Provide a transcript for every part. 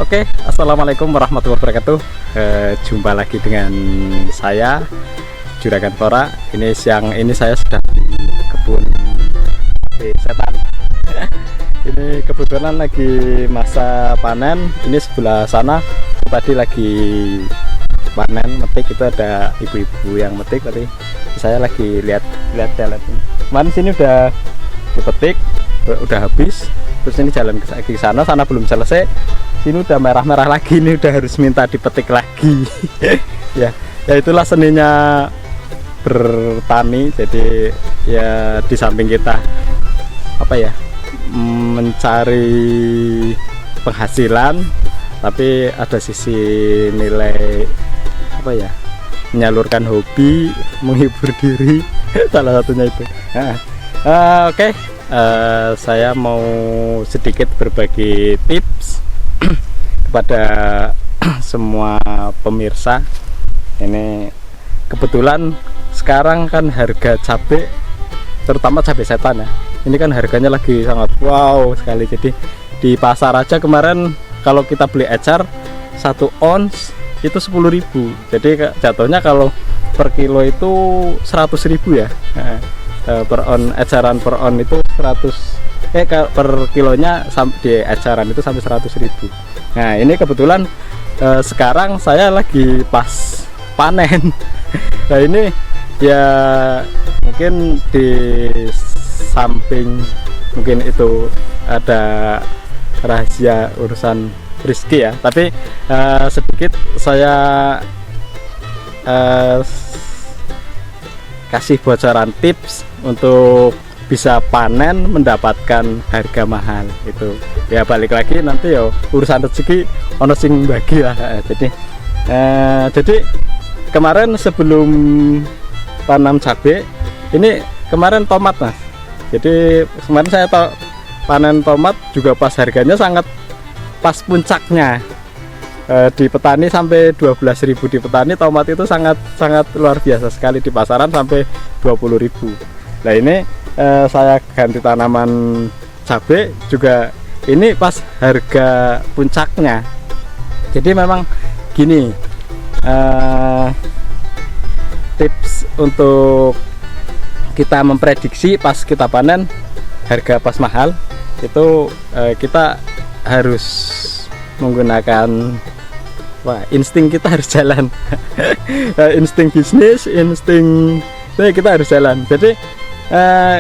Oke, assalamualaikum warahmatullahi wabarakatuh. Jumpa lagi dengan saya Juragan Tora. Ini siang ini saya sudah di kebun setan. Ini kebetulan lagi masa panen. Ini sebelah sana tadi lagi panen metik, itu ada ibu-ibu yang metik tadi. Saya lagi lihat jalan ini. Kemarin sini udah dipetik, udah habis. Terus ini jalan ke sana belum selesai. Sini udah merah-merah lagi, ini udah harus minta dipetik lagi. ya itulah seninya bertani. Jadi ya di samping kita mencari penghasilan, tapi ada sisi nilai menyalurkan hobi, menghibur diri. Salah satunya itu. Oke. Saya mau sedikit berbagi tips kepada semua pemirsa. Ini kebetulan sekarang kan harga cabai, terutama cabai setan ya, ini kan harganya lagi sangat wow sekali. Jadi di pasar aja kemarin kalau kita beli ecar 1 ons itu 10.000. Jadi jatuhnya kalau per kilo itu 100.000 ya. Per on, ecaran per on itu 100 per kilonya di ecaran itu sampai 100.000. Nah ini kebetulan sekarang saya lagi pas panen. Nah ini ya mungkin di samping mungkin itu ada rahasia urusan rezeki ya, tapi sedikit saya kasih bocoran tips untuk bisa panen mendapatkan harga mahal. Itu ya balik lagi nanti ya urusan rezeki ono sing bagi lah. Jadi kemarin sebelum tanam cabai, ini kemarin tomat mas. Jadi kemarin saya panen tomat juga pas harganya sangat pas puncaknya. Di petani sampai 12.000 di petani, tomat itu sangat luar biasa sekali. Di pasaran sampai 20.000. Nah ini saya ganti tanaman cabai juga ini pas harga puncaknya. Jadi memang gini, tips untuk kita memprediksi pas kita panen harga pas mahal itu, kita harus menggunakan insting, kita harus jalan. Insting bisnis, insting kita harus jalan. Jadi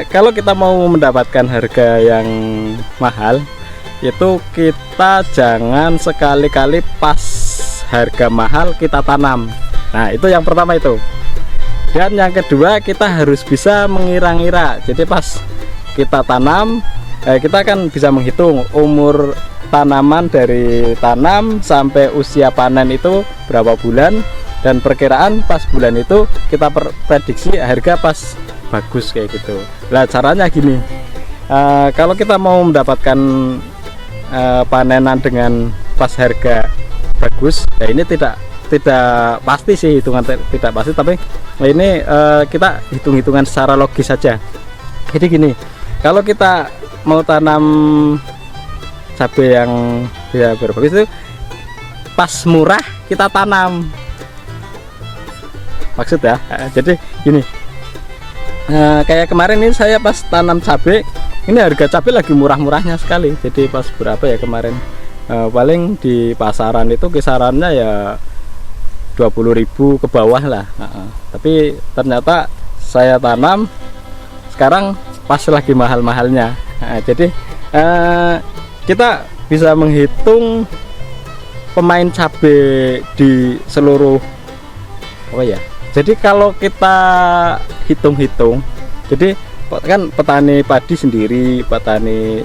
kalau kita mau mendapatkan harga yang mahal itu kita jangan sekali-kali pas harga mahal kita tanam. Nah itu yang pertama itu. Dan yang kedua, kita harus bisa mengira-ngira. Jadi pas kita tanam, kita kan bisa menghitung umur tanaman dari tanam sampai usia panen itu berapa bulan, dan perkiraan pas bulan itu kita prediksi harga pas bagus kayak gitu. Nah caranya gini, kalau kita mau mendapatkan panenan dengan pas harga bagus, nah ini tidak pasti sih, hitungan tidak pasti, tapi ini kita hitung-hitungan secara logis saja. Jadi gini, kalau kita mau tanam cabai yang ya berbagus itu pas murah kita tanam, maksud ya. Jadi gini, kayak kemarin ini saya pas tanam cabai, ini harga cabai lagi murah-murahnya sekali. Jadi pas berapa ya kemarin, paling di pasaran itu kisarannya ya 20.000 ke bawah lah. Tapi ternyata saya tanam sekarang pas lagi mahal-mahalnya. Jadi kita bisa menghitung pemain cabai di seluruh Jadi kalau kita hitung-hitung, jadi kan petani padi sendiri, petani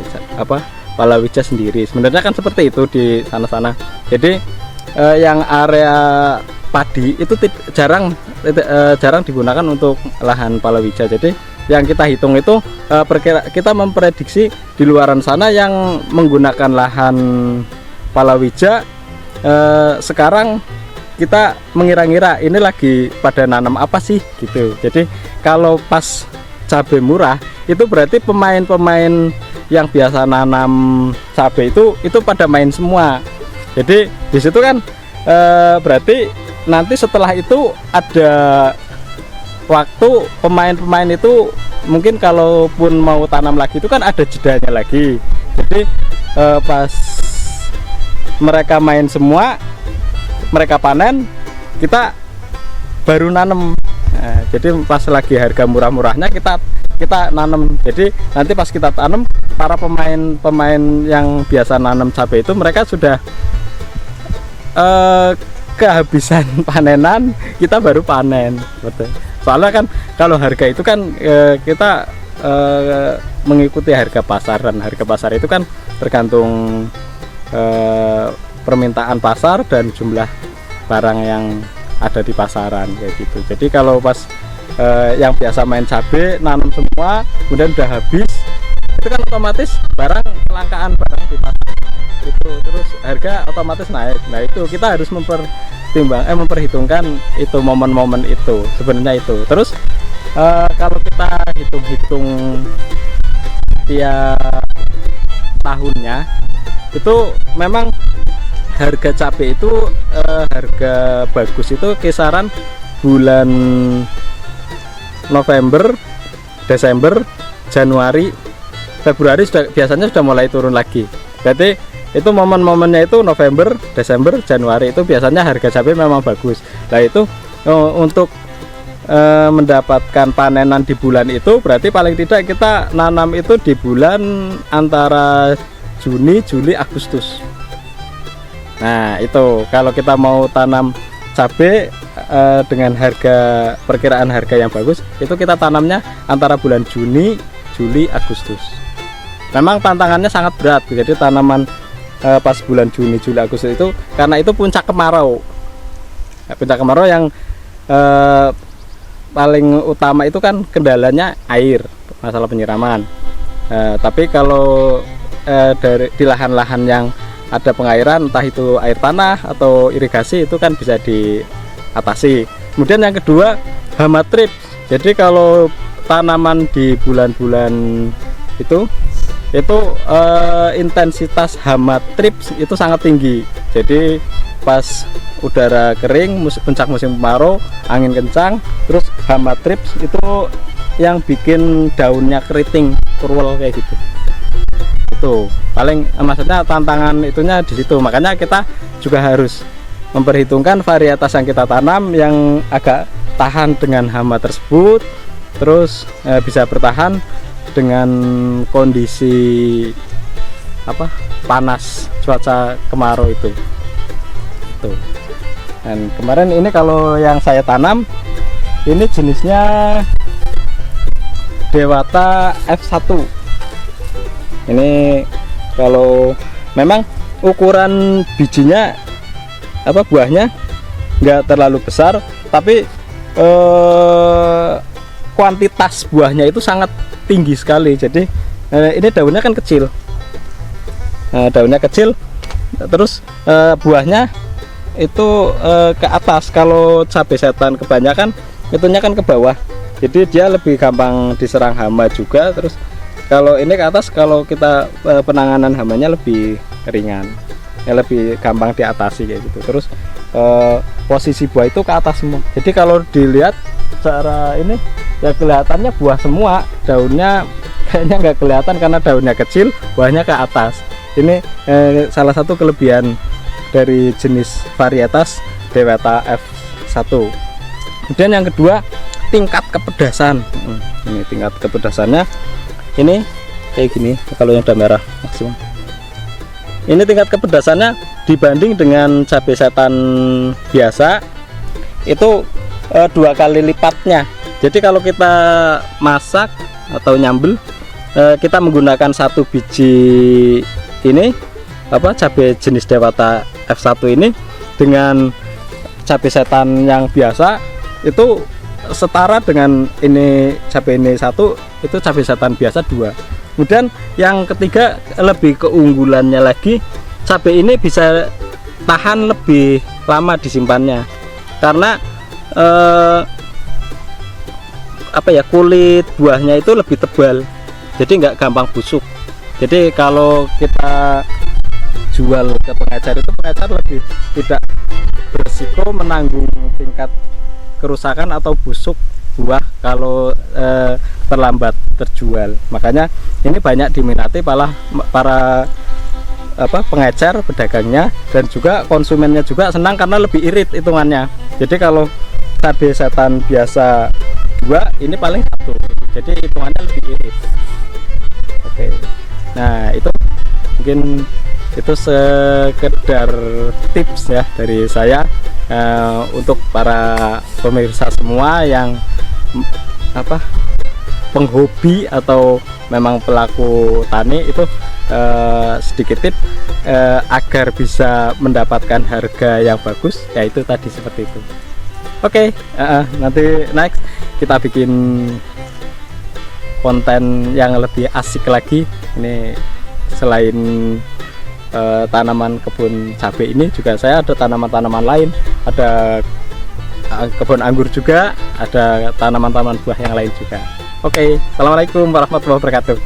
palawija sendiri, sebenarnya kan seperti itu di sana-sana. Jadi yang area padi itu jarang digunakan untuk lahan palawija. Jadi yang kita hitung itu kita memprediksi di luaran sana yang menggunakan lahan palawija, sekarang kita mengira-ngira ini lagi pada nanam apa sih gitu. Jadi kalau pas cabai murah itu berarti pemain-pemain yang biasa nanam cabai itu pada main semua. Jadi di situ kan berarti nanti setelah itu ada waktu pemain-pemain itu mungkin kalaupun mau tanam lagi itu kan ada jedanya lagi. Jadi pas mereka main semua, mereka panen, kita baru nanam. Nah, jadi pas lagi harga murah-murahnya kita nanam. Jadi nanti pas kita tanam, para pemain yang biasa nanam cabai itu mereka sudah kehabisan panenan, kita baru panen. Betul. Soalnya kan kalau harga itu kan kita mengikuti harga pasar, dan harga pasar itu kan tergantung permintaan pasar dan jumlah barang yang ada di pasaran kayak gitu. Jadi kalau pas yang biasa main cabai nanam semua kemudian udah habis, itu kan otomatis barang kelangkaan barang di pasar itu, terus harga otomatis naik. Nah itu kita harus memperhitungkan itu momen-momen itu sebenarnya itu. Terus kalau kita hitung-hitung tiap tahunnya itu memang harga cabai itu harga bagus itu kisaran bulan November, Desember, Januari, Februari biasanya sudah mulai turun lagi. Berarti itu momen-momennya itu November, Desember, Januari itu biasanya harga cabai memang bagus. Nah itu untuk mendapatkan panenan di bulan itu berarti paling tidak kita nanam itu di bulan antara Juni, Juli, Agustus. Nah itu kalau kita mau tanam cabai dengan perkiraan harga yang bagus, itu kita tanamnya antara bulan Juni, Juli, Agustus. Memang tantangannya sangat berat. Jadi tanaman pas bulan Juni, Juli, Agustus itu karena itu puncak kemarau. Puncak kemarau yang paling utama itu kan kendalanya air, masalah penyiraman. Tapi kalau di lahan-lahan yang ada pengairan, entah itu air tanah atau irigasi, itu kan bisa diatasi. Kemudian yang kedua, hama trips. Jadi kalau tanaman di bulan-bulan itu intensitas hama trips itu sangat tinggi. Jadi pas udara kering, puncak musim kemarau, angin kencang, terus hama trips itu yang bikin daunnya keriting, kurwel kayak gitu. Itu paling maksudnya tantangan itunya di situ. Makanya kita juga harus memperhitungkan varietas yang kita tanam yang agak tahan dengan hama tersebut, terus bisa bertahan dengan kondisi panas cuaca kemarau itu. Dan kemarin ini kalau yang saya tanam ini jenisnya Dewata F1. Ini kalau memang ukuran bijinya buahnya nggak terlalu besar, tapi kuantitas buahnya itu sangat tinggi sekali. Jadi ini daunnya kan kecil, daunnya kecil, terus buahnya itu ke atas. Kalau cabai setan kebanyakan itunya kan ke bawah, jadi dia lebih gampang diserang hama juga. Terus kalau ini ke atas, kalau kita penanganan hamanya lebih ringan, lebih gampang diatasi kayak gitu. Terus posisi buah itu ke atas semua. Jadi kalau dilihat secara ini ya kelihatannya buah semua, daunnya kayaknya nggak kelihatan karena daunnya kecil, buahnya ke atas. Ini salah satu kelebihan dari jenis varietas Dewata F1. Kemudian yang kedua, tingkat kepedasan. Ini tingkat kepedasannya ini kayak gini. Kalau yang udah merah maksimum, ini tingkat kepedasannya dibanding dengan cabai setan biasa itu 2 kali lipatnya. Jadi kalau kita masak atau nyambel, kita menggunakan 1 biji ini cabai jenis Dewata F1 ini dengan cabai setan yang biasa itu setara dengan ini. Cabai ini 1, itu cabai setan biasa 2. Kemudian yang ketiga, lebih keunggulannya lagi, cabai ini bisa tahan lebih lama disimpannya karena kulit buahnya itu lebih tebal, jadi nggak gampang busuk. Jadi kalau kita jual ke pengecer itu pengecer lebih tidak berisiko menanggung tingkat kerusakan atau busuk buah kalau terlambat terjual. Makanya ini banyak diminati para pengecer, pedagangnya, dan juga konsumennya juga senang karena lebih irit hitungannya. Jadi kalau cabai setan biasa 2, ini paling 1, jadi hitungannya lebih irit. Oke, nah itu mungkin itu sekedar tips ya dari saya untuk para pemirsa semua yang penghobi atau memang pelaku tani itu, sedikit tips agar bisa mendapatkan harga yang bagus, yaitu tadi seperti itu. Oke, nanti next kita bikin konten yang lebih asik lagi. Ini selain tanaman kebun cabai ini juga saya ada tanaman-tanaman lain, ada kebun anggur juga, ada tanaman-tanaman buah yang lain juga. Oke, assalamualaikum warahmatullahi wabarakatuh.